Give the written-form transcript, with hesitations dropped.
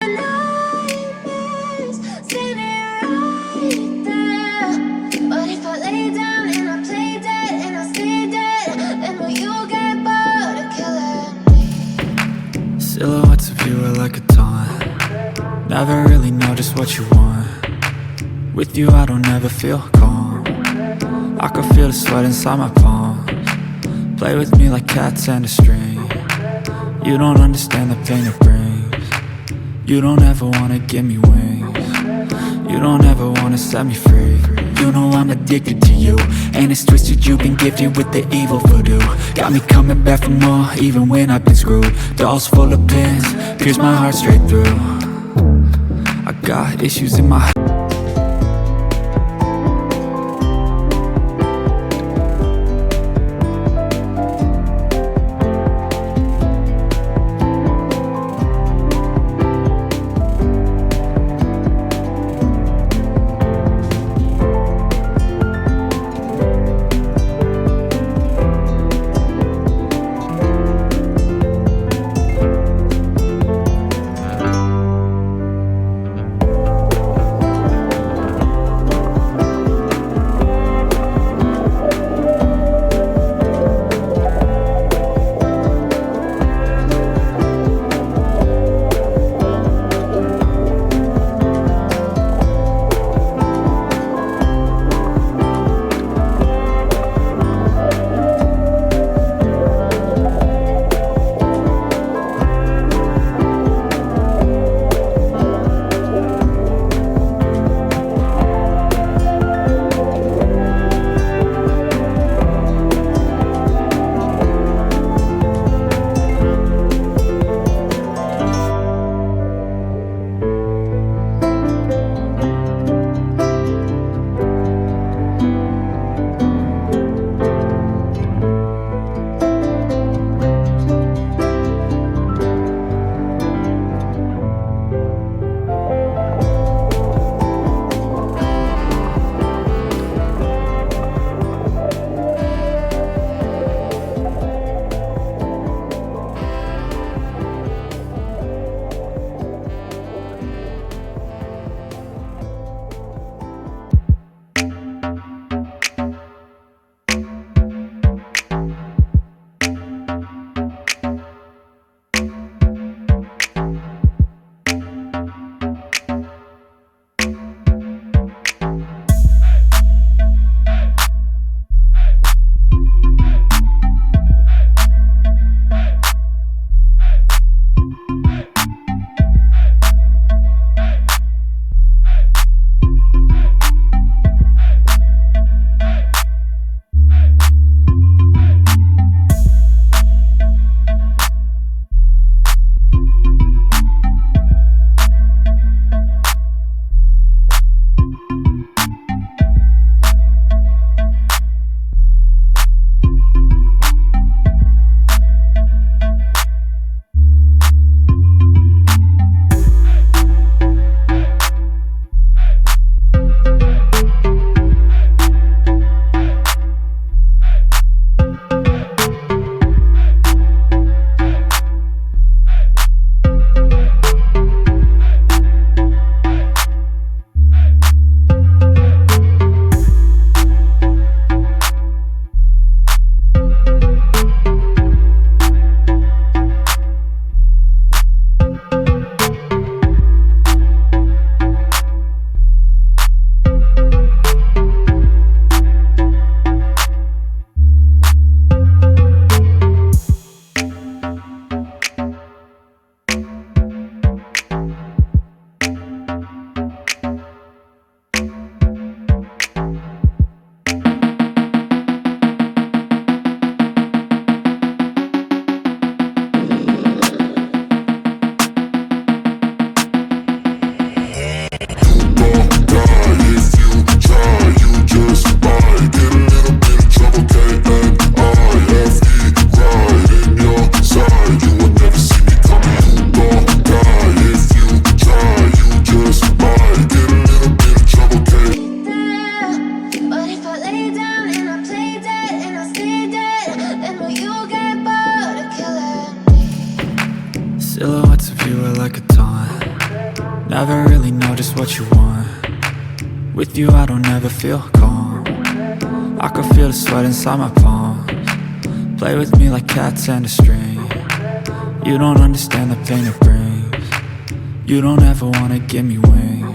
nightmares, standing right there. But if I lay down and I play dead and I stay dead, then will you get bored of killing me? Silhouettes of you are like a taunt. Never really know just what you want. With you I don't ever feel calm. I can feel the sweat inside my palms. Play with me like cats and a string. You don't understand the pain it brings. You don't ever wanna give me wings. You don't ever wanna set me free. You know I'm addicted to you, and it's twisted, you've been gifted with the evil voodoo. Got me coming back for more, even when I've been screwed. Dolls full of pins, pierce my heart straight through. I got issues in my Never really know just what you want. With you I don't ever feel calm. I can feel the sweat inside my palms. Play with me like cats and a string. You don't understand the pain it brings. You don't ever wanna give me wings.